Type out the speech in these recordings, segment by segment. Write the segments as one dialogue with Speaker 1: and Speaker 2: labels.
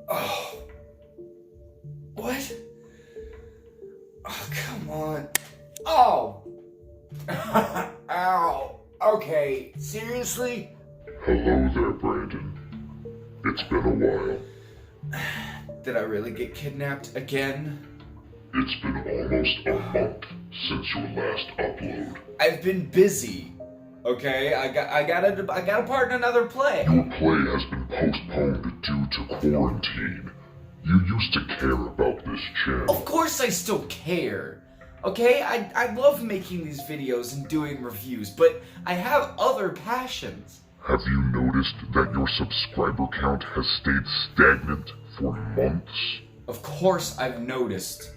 Speaker 1: Oh. What? Oh, come on. Oh! Ow. Okay, seriously?
Speaker 2: Hello there, Brandon. It's been a while.
Speaker 1: Did I really get kidnapped again?
Speaker 2: It's been almost a month since your last upload.
Speaker 1: I've been busy. Okay, I got a part in another play.
Speaker 2: Your play has been postponed due to quarantine. You used to care about this channel.
Speaker 1: Of course I still care. Okay, I love making these videos and doing reviews, but I have other passions.
Speaker 2: Have you noticed that your subscriber count has stayed stagnant for months?
Speaker 1: Of course I've noticed.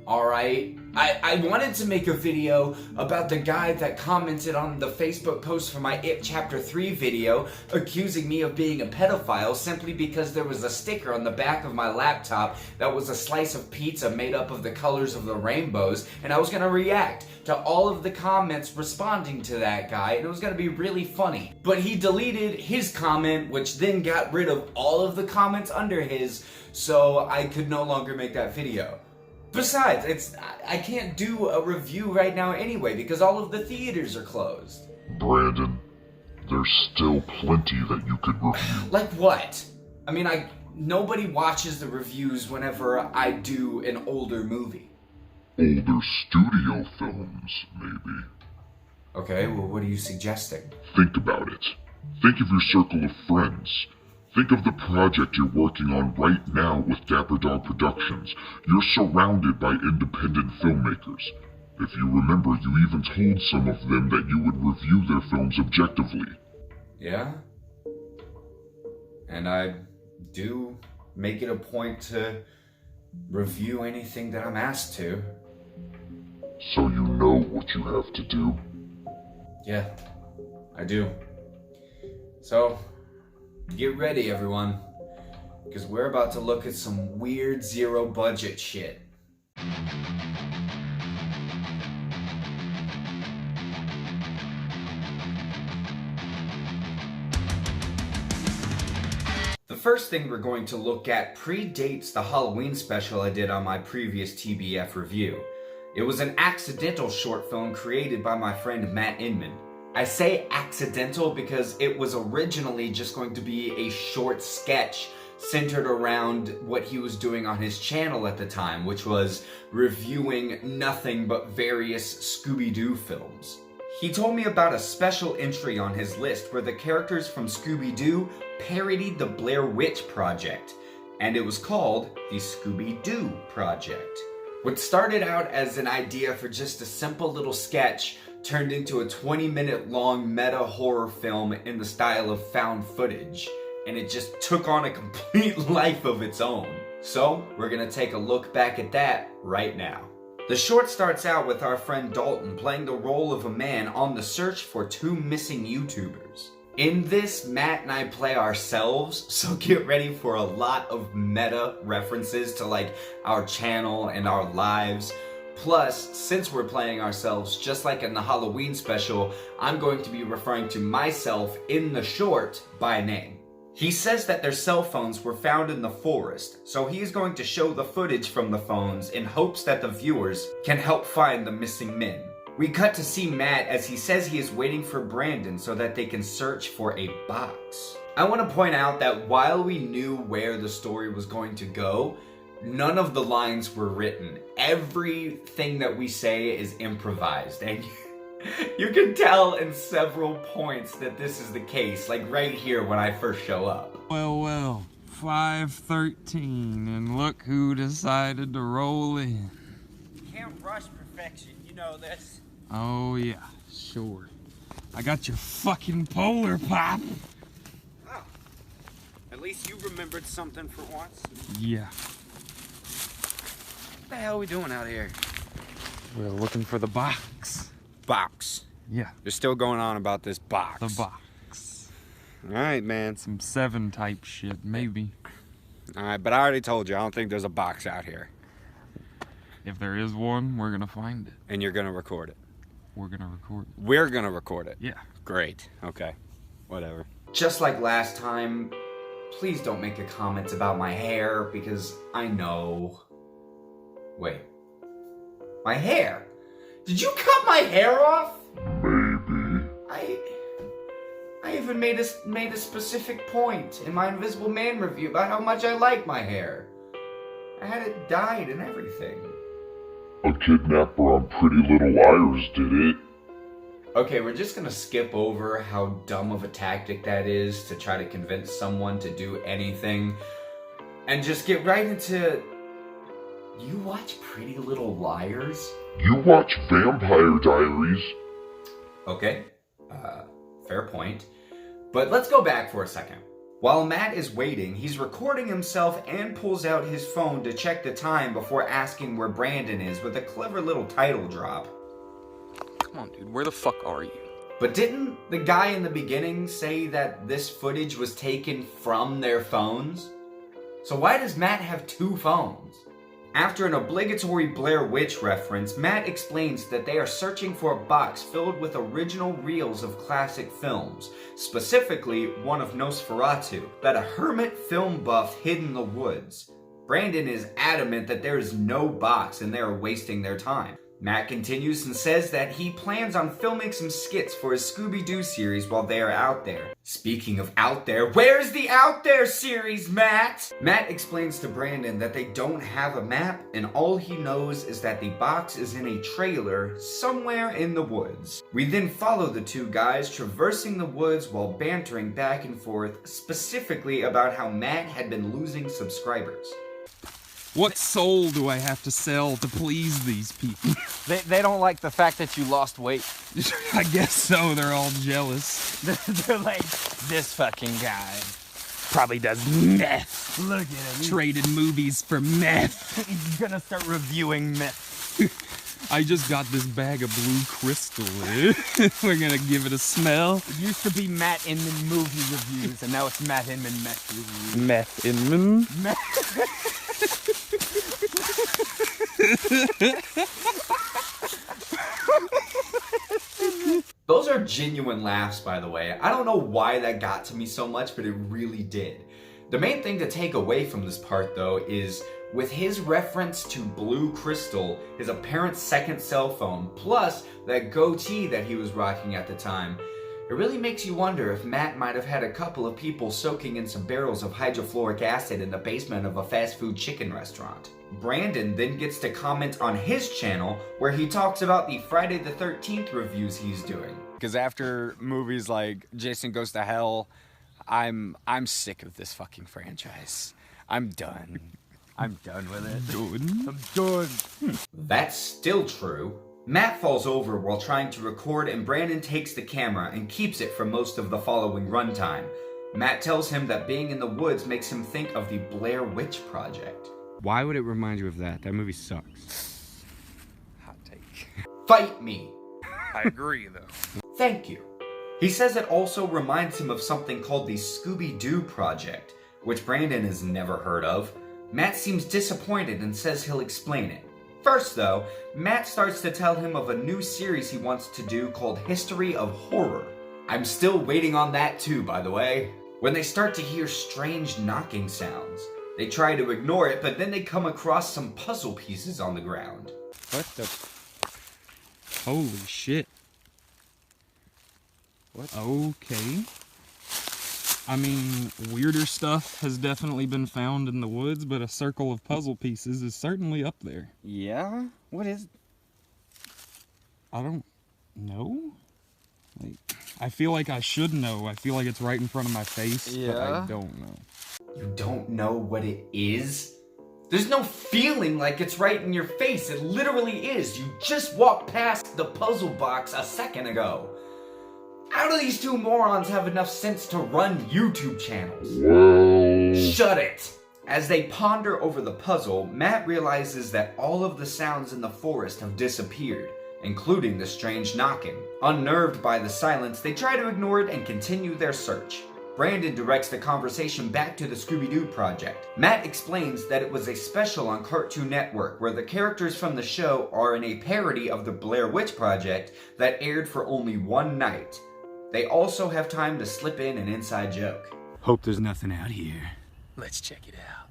Speaker 1: Alright, I wanted to make a video about the guy that commented on the Facebook post for my It Chapter 3 video accusing me of being a pedophile simply because there was a sticker on the back of my laptop that was a slice of pizza made up of the colors of the rainbows, and I was going to react to all of the comments responding to that guy, and it was going to be really funny. But he deleted his comment, which then got rid of all of the comments under his, so I could no longer make that video. Besides, I can't do a review right now anyway because all of the theaters are closed.
Speaker 2: Brandon, there's still plenty that you could review.
Speaker 1: Like what? I mean, nobody watches the reviews whenever I do an older movie.
Speaker 2: Older studio films, maybe.
Speaker 1: Okay, well, what are you suggesting?
Speaker 2: Think about it. Think of your circle of friends. Think of the project you're working on right now with Dapper Dog Productions. You're surrounded by independent filmmakers. If you remember, you even told some of them that you would review their films objectively.
Speaker 1: Yeah? And I do make it a point to review anything that I'm asked to.
Speaker 2: So you know what you have to do?
Speaker 1: Yeah, I do. So, get ready, everyone, because we're about to look at some weird zero-budget shit. The first thing we're going to look at predates the Halloween special I did on my previous TBF review. It was an accidental short film created by my friend Matt Inman. I say accidental because it was originally just going to be a short sketch centered around what he was doing on his channel at the time, which was reviewing nothing but various Scooby-Doo films. He told me about a special entry on his list where the characters from Scooby-Doo parodied the Blair Witch Project, and it was called the Scooby-Doo Project. What started out as an idea for just a simple little sketch turned into a 20-minute long meta horror film in the style of found footage, and it just took on a complete life of its own. So, we're gonna take a look back at that right now. The short starts out with our friend Dalton playing the role of a man on the search for two missing YouTubers. In this, Matt and I play ourselves, so get ready for a lot of meta references to like our channel and our lives. Plus, since we're playing ourselves, just like in the Halloween special, I'm going to be referring to myself in the short by name. He says that their cell phones were found in the forest, so he's going to show the footage from the phones in hopes that the viewers can help find the missing men. We cut to see Matt as he says he is waiting for Brandon so that they can search for a box. I want to point out that while we knew where the story was going to go, none of the lines were written. Everything that we say is improvised, and you can tell in several points that this is the case, like right here when I first show up.
Speaker 3: Well, 5:13, and look who decided to roll in.
Speaker 4: Can't rush perfection, you know this.
Speaker 3: Oh yeah, sure. I got your fucking polar pop.
Speaker 4: Oh, at least you remembered something for once.
Speaker 3: Yeah.
Speaker 4: What the hell are we doing out here?
Speaker 3: We're looking for the box.
Speaker 4: Box.
Speaker 3: Yeah,
Speaker 4: They're still going on about this box.
Speaker 3: the box.
Speaker 4: Alright, man.
Speaker 3: Some 7 type shit, maybe.
Speaker 4: Alright, but I already told you, I don't think there's a box out here.
Speaker 3: If there is one, we're gonna find it.
Speaker 4: And you're gonna record it.
Speaker 3: We're gonna record it.
Speaker 4: We're gonna record it.
Speaker 3: Yeah.
Speaker 4: Great. Okay. Whatever.
Speaker 1: Just like last time, please don't make a comment about my hair, because I know... Wait. My hair? Did you cut my hair off?
Speaker 2: Maybe.
Speaker 1: I even made a specific point in my Invisible Man review about how much I like my hair. I had it dyed and everything.
Speaker 2: A kidnapper on Pretty Little Liars did it.
Speaker 1: Okay, we're just gonna skip over how dumb of a tactic that is to try to convince someone to do anything, and just get right into... You watch Pretty Little Liars?
Speaker 2: You watch Vampire Diaries.
Speaker 1: Okay, fair point. But let's go back for a second. While Matt is waiting, he's recording himself and pulls out his phone to check the time before asking where Brandon is with a clever little title drop.
Speaker 3: Come on, dude, where the fuck are you?
Speaker 1: But didn't the guy in the beginning say that this footage was taken from their phones? So why does Matt have two phones? After an obligatory Blair Witch reference, Matt explains that they are searching for a box filled with original reels of classic films, specifically one of Nosferatu, that a hermit film buff hid in the woods. Brandon is adamant that there is no box and they are wasting their time. Matt continues and says that he plans on filming some skits for his Scooby-Doo series while they are out there. Speaking of out there, where's the Out There series, Matt? Matt explains to Brandon that they don't have a map and all he knows is that the box is in a trailer somewhere in the woods. We then follow the two guys traversing the woods while bantering back and forth, specifically about how Matt had been losing subscribers.
Speaker 3: What soul do I have to sell to please these people?
Speaker 4: They don't like the fact that you lost weight.
Speaker 3: I guess so, they're all jealous.
Speaker 4: They're like, this fucking guy probably does meth. Look at him.
Speaker 3: Traded movies for meth.
Speaker 4: He's gonna start reviewing meth.
Speaker 3: I just got this bag of blue crystal. We're gonna give it a smell.
Speaker 4: It used to be Matt Inman movie reviews, and now it's Matt Inman meth reviews.
Speaker 3: Meth Inman?
Speaker 1: Those are genuine laughs, by the way. I don't know why that got to me so much, but it really did. The main thing to take away from this part, though, is with his reference to Blue Crystal, his apparent second cell phone, plus that goatee that he was rocking at the time, it really makes you wonder if Matt might have had a couple of people soaking in some barrels of hydrofluoric acid in the basement of a fast food chicken restaurant. Brandon then gets to comment on his channel where he talks about the Friday the 13th reviews he's doing.
Speaker 4: Because after movies like Jason Goes to Hell, I'm sick of this fucking franchise. I'm done. I'm done with it. I'm done.
Speaker 1: That's still true. Matt falls over while trying to record and Brandon takes the camera and keeps it for most of the following runtime. Matt tells him that being in the woods makes him think of the Blair Witch Project.
Speaker 3: Why would it remind you of that? That movie sucks.
Speaker 4: Hot take.
Speaker 1: Fight me!
Speaker 3: I agree, though.
Speaker 1: Thank you. He says it also reminds him of something called the Scooby-Doo Project, which Brandon has never heard of. Matt seems disappointed and says he'll explain it. First, though, Matt starts to tell him of a new series he wants to do called History of Horror. I'm still waiting on that too, by the way. When they start to hear strange knocking sounds, they try to ignore it, but then they come across some puzzle pieces on the ground.
Speaker 3: What the? Holy shit.
Speaker 4: What?
Speaker 3: Okay. I mean, weirder stuff has definitely been found in the woods, but a circle of puzzle pieces is certainly up there.
Speaker 4: Yeah? What is...
Speaker 3: I don't know. Like, I feel like I should know. I feel like it's right in front of my face, but I don't know.
Speaker 1: You don't know what it is? There's no feeling like it's right in your face. It literally is. You just walked past the puzzle box a second ago. How do these two morons have enough sense to run YouTube channels?
Speaker 2: Well...
Speaker 1: Shut it! As they ponder over the puzzle, Matt realizes that all of the sounds in the forest have disappeared, including the strange knocking. Unnerved by the silence, they try to ignore it and continue their search. Brandon directs the conversation back to the Scooby-Doo project. Matt explains that it was a special on Cartoon Network where the characters from the show are in a parody of the Blair Witch Project that aired for only one night. They also have time to slip in an inside joke.
Speaker 3: Hope there's nothing out here.
Speaker 4: Let's check it out.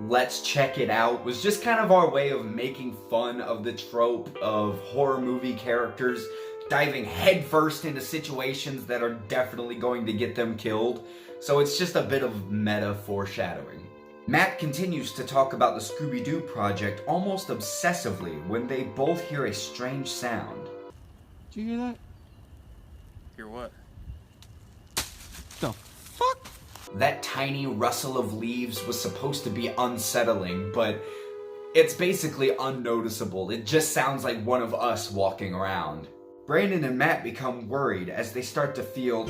Speaker 1: Let's check it out was just kind of our way of making fun of the trope of horror movie characters diving headfirst into situations that are definitely going to get them killed. So it's just a bit of meta foreshadowing. Matt continues to talk about the Scooby-Doo project almost obsessively when they both hear a strange sound.
Speaker 3: Did you hear that?
Speaker 4: Hear what?
Speaker 3: The fuck?
Speaker 1: That tiny rustle of leaves was supposed to be unsettling, but it's basically unnoticeable. It just sounds like one of us walking around. Brandon and Matt become worried as they start to feel...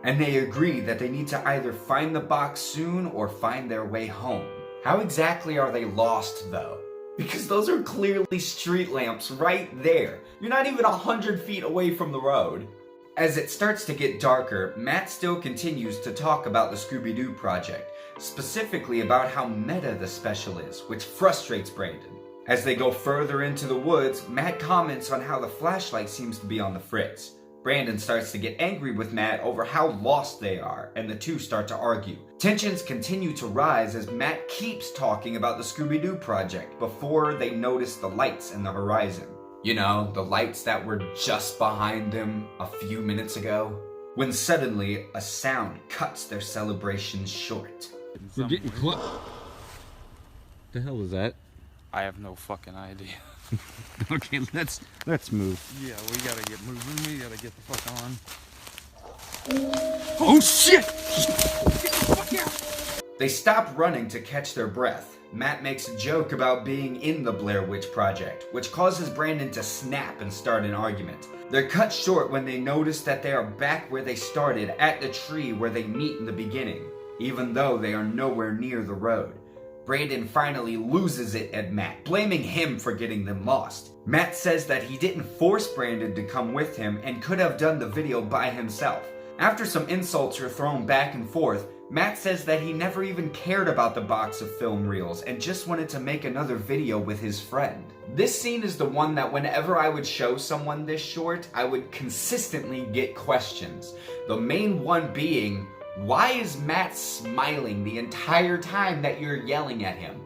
Speaker 1: And they agree that they need to either find the box soon or find their way home. How exactly are they lost, though? Because those are clearly street lamps right there. You're not even 100 feet away from the road. As it starts to get darker, Matt still continues to talk about the Scooby-Doo project, specifically about how meta the special is, which frustrates Brandon. As they go further into the woods, Matt comments on how the flashlight seems to be on the fritz. Brandon starts to get angry with Matt over how lost they are, and the two start to argue. Tensions continue to rise as Matt keeps talking about the Scooby-Doo project before they notice the lights in the horizon. You know, the lights that were just behind them a few minutes ago. When suddenly, a sound cuts their celebrations short.
Speaker 3: We're getting close. The hell was that?
Speaker 4: I have no fucking idea.
Speaker 3: Okay, let's move.
Speaker 4: Yeah, we gotta get moving. We gotta get the fuck on.
Speaker 3: Oh shit!
Speaker 1: They stop running to catch their breath. Matt makes a joke about being in the Blair Witch Project, which causes Brandon to snap and start an argument. They're cut short when they notice that they are back where they started, at the tree where they meet in the beginning, even though they are nowhere near the road. Brandon finally loses it at Matt, blaming him for getting them lost. Matt says that he didn't force Brandon to come with him and could have done the video by himself. After some insults are thrown back and forth, Matt says that he never even cared about the box of film reels and just wanted to make another video with his friend. This scene is the one that whenever I would show someone this short, I would consistently get questions. The main one being, why is Matt smiling the entire time that you're yelling at him?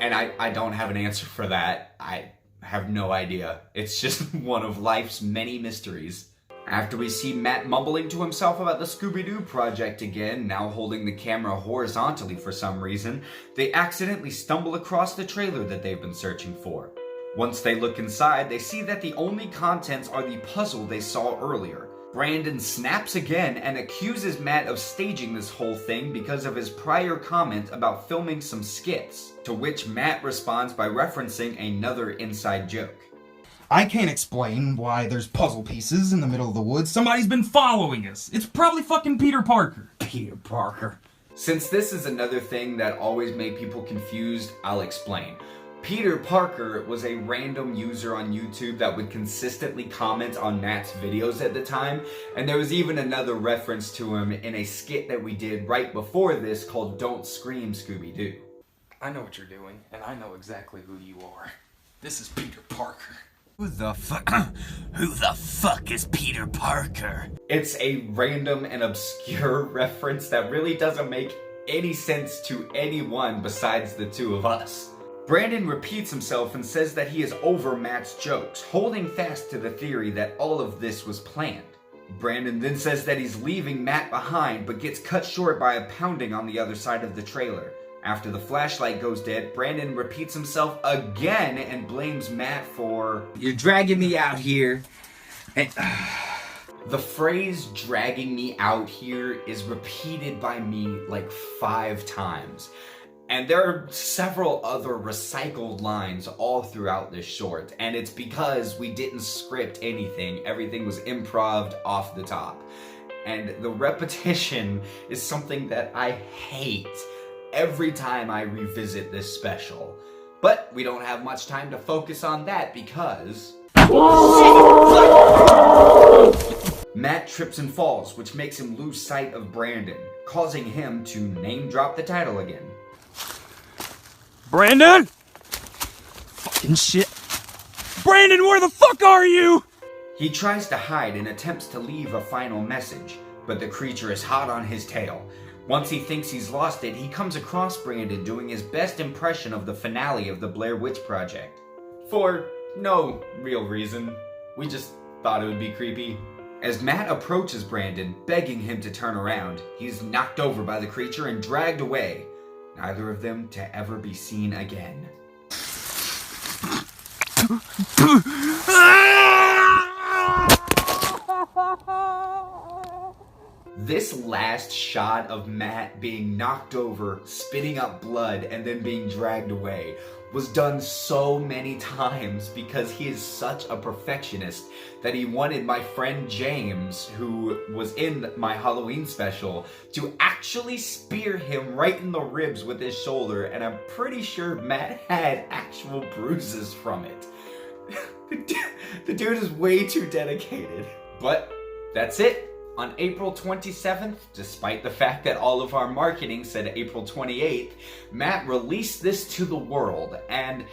Speaker 1: And I don't have an answer for that. I have no idea. It's just one of life's many mysteries. After we see Matt mumbling to himself about the Scooby-Doo project again, now holding the camera horizontally for some reason, they accidentally stumble across the trailer that they've been searching for. Once they look inside, they see that the only contents are the puzzle they saw earlier. Brandon snaps again and accuses Matt of staging this whole thing because of his prior comment about filming some skits, to which Matt responds by referencing another inside joke.
Speaker 5: I can't explain why there's puzzle pieces in the middle of the woods. Somebody's been following us. It's probably fucking Peter Parker. Peter Parker.
Speaker 1: Since this is another thing that always made people confused, I'll explain. Peter Parker was a random user on YouTube that would consistently comment on Matt's videos at the time, and there was even another reference to him in a skit that we did right before this called Don't Scream Scooby-Doo.
Speaker 5: I know what you're doing, and I know exactly who you are. This is Peter Parker.
Speaker 6: Who the fuck is Peter Parker?
Speaker 1: It's a random and obscure reference that really doesn't make any sense to anyone besides the two of us. Brandon repeats himself and says that he is over Matt's jokes, holding fast to the theory that all of this was planned. Brandon then says that he's leaving Matt behind, but gets cut short by a pounding on the other side of the trailer. After the flashlight goes dead, Brandon repeats himself again and blames Matt for...
Speaker 6: You're dragging me out here. And...
Speaker 1: The phrase "dragging me out here" is repeated by me like 5 times. And there are several other recycled lines all throughout this short, and it's because we didn't script anything. Everything was improv off the top. And the repetition is something that I hate every time I revisit this special. But we don't have much time to focus on that because... Matt trips and falls, which makes him lose sight of Brandon, causing him to name drop the title again.
Speaker 3: Brandon? Fucking shit. Brandon, where the fuck are you?
Speaker 1: He tries to hide and attempts to leave a final message, but the creature is hot on his tail. Once he thinks he's lost it, he comes across Brandon doing his best impression of the finale of the Blair Witch Project. For no real reason. We just thought it would be creepy. As Matt approaches Brandon, begging him to turn around, he's knocked over by the creature and dragged away, neither of them to ever be seen again. This last shot of Matt being knocked over, spitting up blood, and then being dragged away was done so many times because he is such a perfectionist that he wanted my friend James, who was in my Halloween special, to actually spear him right in the ribs with his shoulder, and I'm pretty sure Matt had actual bruises from it. The dude is way too dedicated. But that's it. On April 27th, despite the fact that all of our marketing said April 28th, Matt released this to the world, and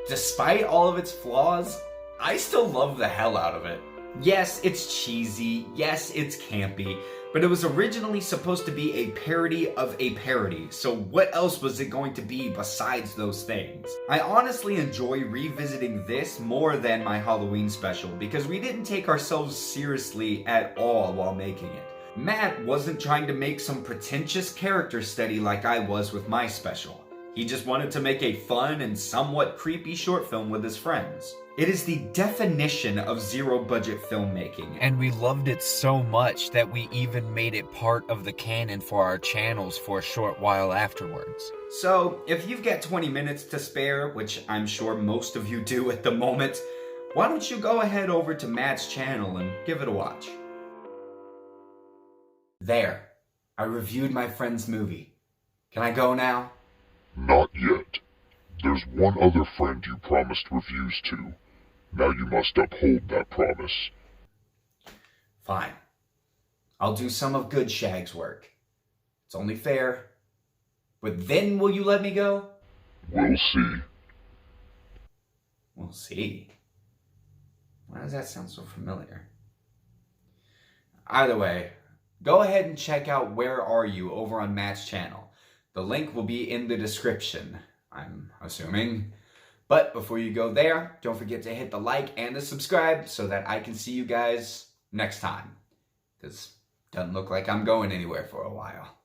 Speaker 1: despite all of its flaws, I still love the hell out of it. Yes, it's cheesy, yes, it's campy, but it was originally supposed to be a parody of a parody, so what else was it going to be besides those things? I honestly enjoy revisiting this more than my Halloween special because we didn't take ourselves seriously at all while making it. Matt wasn't trying to make some pretentious character study like I was with my special. He just wanted to make a fun and somewhat creepy short film with his friends. It is the definition of zero-budget filmmaking,
Speaker 7: And we loved it so much that we even made it part of the canon for our channels for a short while afterwards.
Speaker 1: so if you've got 20 minutes to spare, which I'm sure most of you do at the moment, why don't you go ahead over to Matt's channel and give it a watch. There, I reviewed my friend's movie. Can I go now?
Speaker 2: Not yet. There's one other friend you promised reviews to. Now you must uphold that promise.
Speaker 1: Fine. I'll do some of Good Shag's work. It's only fair. But then will you let me go?
Speaker 2: We'll see.
Speaker 1: We'll see. Why does that sound so familiar? Either way, go ahead and check out Where Are You over on Matt's channel. The link will be in the description, I'm assuming. But before you go there, don't forget to hit the like and the subscribe so that I can see you guys next time. Because it doesn't look like I'm going anywhere for a while.